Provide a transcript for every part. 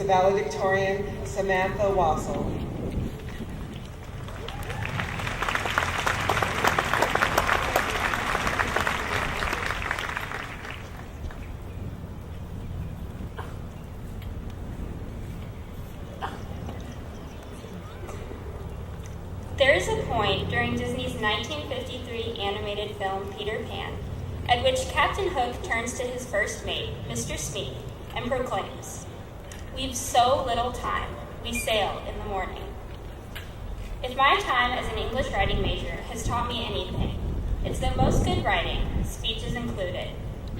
Valedictorian, Samantha Wassel. There is a point during Disney's 1953 animated film Peter Pan at which Captain Hook turns to his first mate, Mr. Smee, and proclaims, "We've so little time, we sail in the morning." If my time as an English writing major has taught me anything, it's that most good writing, speeches included,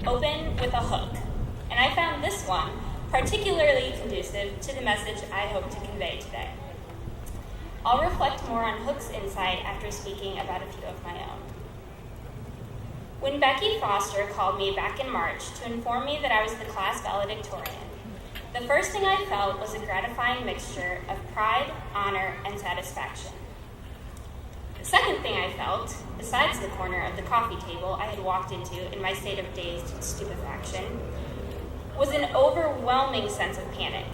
open with a hook, and I found this one particularly conducive to the message I hope to convey today. I'll reflect more on Hook's insight after speaking about a few of my own. When Becky Foster called me back in March to inform me that I was the class valedictorian, the first thing I felt was a gratifying mixture of pride, honor, and satisfaction. The second thing I felt, besides the corner of the coffee table I had walked into in my state of dazed stupefaction, was an overwhelming sense of panic.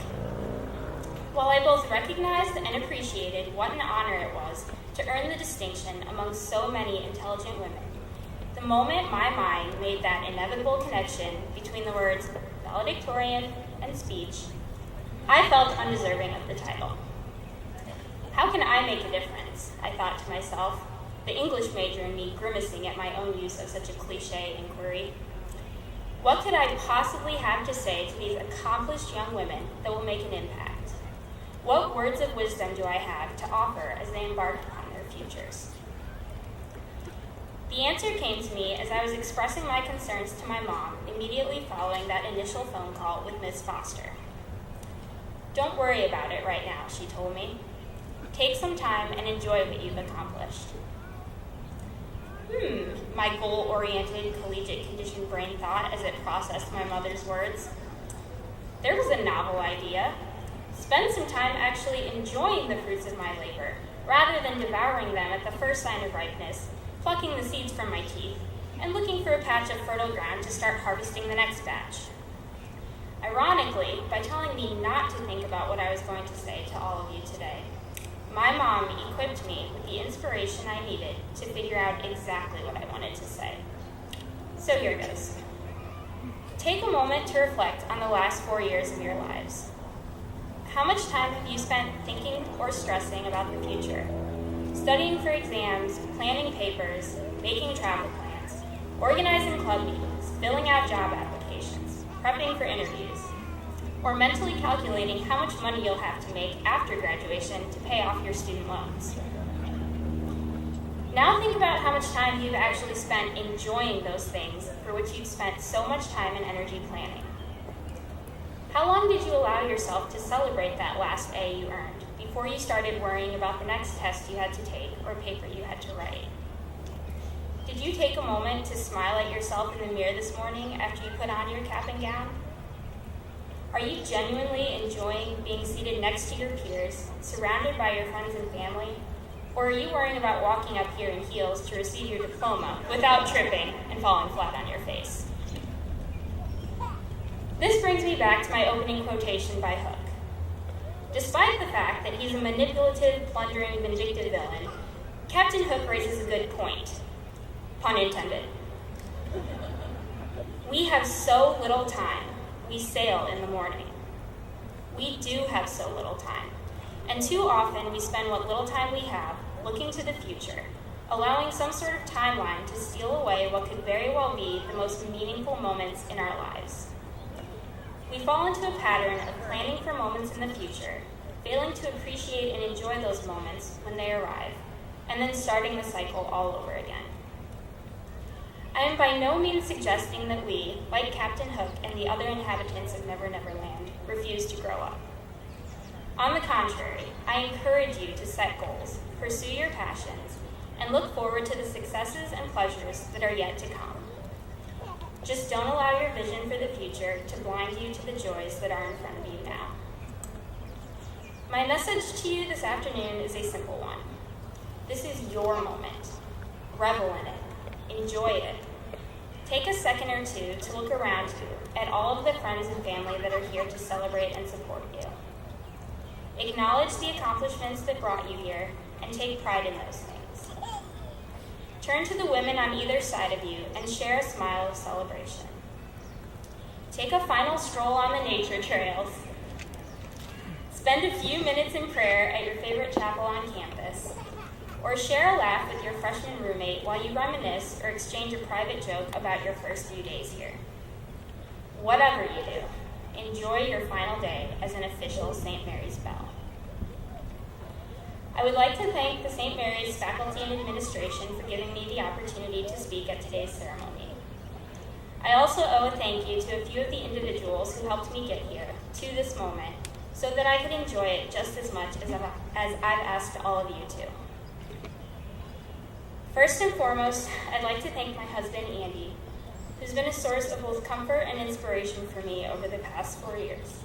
While I both recognized and appreciated what an honor it was to earn the distinction among so many intelligent women, the moment my mind made that inevitable connection between the words valedictorian and speech, I felt undeserving of the title. How can I make a difference? I thought to myself, the English major in me grimacing at my own use of such a cliche inquiry. What could I possibly have to say to these accomplished young women that will make an impact? What words of wisdom do I have to offer as they embark upon their futures? The answer came to me as I was expressing my concerns to my mom immediately following that initial phone call with Miss Foster. "Don't worry about it right now," she told me. "Take some time and enjoy what you've accomplished." My goal-oriented, collegiate-conditioned brain thought as it processed my mother's words. There was a novel idea. Spend some time actually enjoying the fruits of my labor, rather than devouring them at the first sign of ripeness, plucking the seeds from my teeth, and looking for a patch of fertile ground to start harvesting the next batch. Ironically, by telling me not to think about what I was going to say to all of you today, my mom equipped me with the inspiration I needed to figure out exactly what I wanted to say. So here goes. Take a moment to reflect on the last 4 years of your lives. How much time have you spent thinking or stressing about the future? Studying for exams, planning papers, making travel plans, organizing club meetings, filling out job applications, prepping for interviews, or mentally calculating how much money you'll have to make after graduation to pay off your student loans. Now think about how much time you've actually spent enjoying those things for which you've spent so much time and energy planning. How long did you allow yourself to celebrate that last A you earned before you started worrying about the next test you had to take or paper you had to write? Did you take a moment to smile at yourself in the mirror this morning after you put on your cap and gown? Are you genuinely enjoying being seated next to your peers, surrounded by your friends and family? Or are you worrying about walking up here in heels to receive your diploma without tripping and falling flat on your face? This brings me back to my opening quotation by Hook. Despite the fact that he's a manipulative, plundering, vindictive villain, Captain Hook raises a good point. Pun intended. We have so little time, we sail in the morning. We do have so little time, and too often we spend what little time we have looking to the future, allowing some sort of timeline to steal away what could very well be the most meaningful moments in our lives. We fall into a pattern of planning for moments in the future, failing to appreciate and enjoy those moments when they arrive, and then starting the cycle all over again. I am by no means suggesting that we, like Captain Hook and the other inhabitants of Never Never Land, refuse to grow up. On the contrary, I encourage you to set goals, pursue your passions, and look forward to the successes and pleasures that are yet to come. Just don't allow your vision for the future to blind you to the joys that are in front of you now. My message to you this afternoon is a simple one. This is your moment. Revel in it. Enjoy it. Take a second or two to look around you at all of the friends and family that are here to celebrate and support you. Acknowledge the accomplishments that brought you here and take pride in those things. Turn to the women on either side of you and share a smile of celebration. Take a final stroll on the nature trails. Spend a few minutes in prayer at your favorite chapel on campus. Or share a laugh with your freshman roommate while you reminisce or exchange a private joke about your first few days here. Whatever you do, enjoy your final day as an official St. Mary's Belle. I would like to thank the St. Mary's faculty and administration for giving me the opportunity to speak at today's ceremony. I also owe a thank you to a few of the individuals who helped me get here, to this moment, so that I could enjoy it just as much as I've asked all of you to. First and foremost, I'd like to thank my husband, Andy, who's been a source of both comfort and inspiration for me over the past 4 years.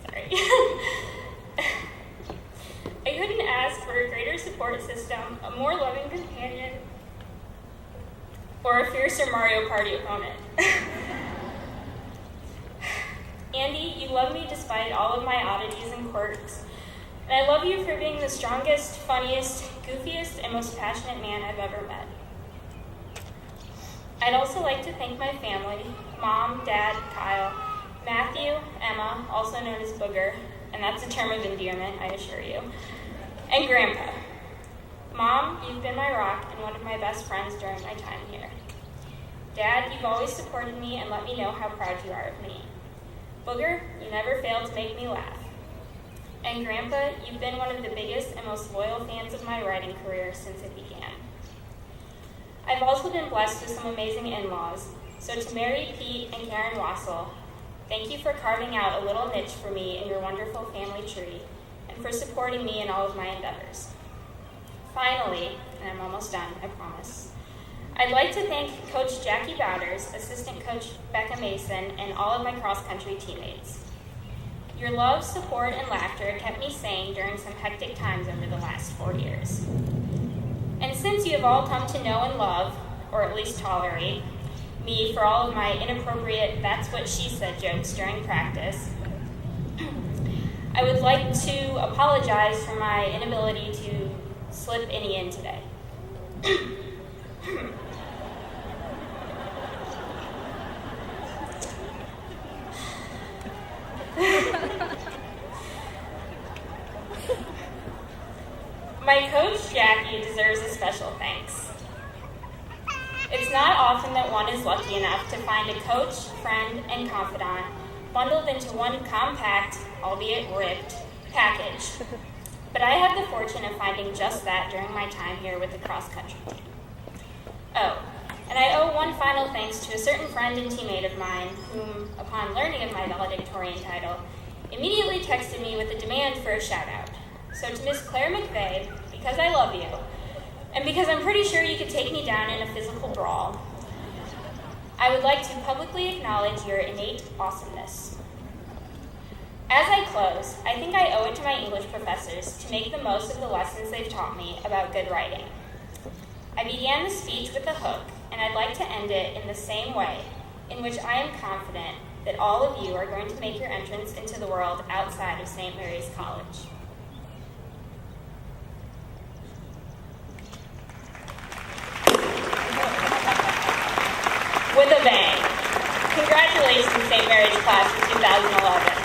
Sorry. I couldn't ask for a greater support system, a more loving companion, or a fiercer Mario Party opponent. Andy, you love me despite all of my oddities and quirks. And I love you for being the strongest, funniest, goofiest, and most passionate man I've ever met. I'd also like to thank my family, Mom, Dad, Kyle, Matthew, Emma, also known as Booger, and that's a term of endearment, I assure you, and Grandpa. Mom, you've been my rock and one of my best friends during my time here. Dad, you've always supported me and let me know how proud you are of me. Booger, you never failed to make me laugh. And Grandpa, you've been one of the biggest and most loyal fans of my writing career since it began. I've also been blessed with some amazing in-laws, so to Mary, Pete, and Karen Wassel, thank you for carving out a little niche for me in your wonderful family tree, and for supporting me in all of my endeavors. Finally, and I'm almost done, I promise, I'd like to thank Coach Jackie Bowders, Assistant Coach Becca Mason, and all of my cross-country teammates. Your love, support, and laughter kept me sane during some hectic times over the last 4 years. And since you have all come to know and love, or at least tolerate, me for all of my inappropriate "that's what she said" jokes during practice, I would like to apologize for my inability to slip any in today. My coach, Jackie, deserves a special thanks. It's not often that one is lucky enough to find a coach, friend, and confidant bundled into one compact, albeit ripped, package. But I had the fortune of finding just that during my time here with the cross-country team. Oh, and I owe one final thanks to a certain friend and teammate of mine whom, upon learning of my valedictorian title, immediately texted me with a demand for a shout-out. So to Miss Claire McVeigh, because I love you, and because I'm pretty sure you could take me down in a physical brawl, I would like to publicly acknowledge your innate awesomeness. As I close, I think I owe it to my English professors to make the most of the lessons they've taught me about good writing. I began the speech with a hook, and I'd like to end it in the same way, in which I am confident that all of you are going to make your entrance into the world outside of St. Mary's College. With a bang. Congratulations, St. Mary's class of 2011.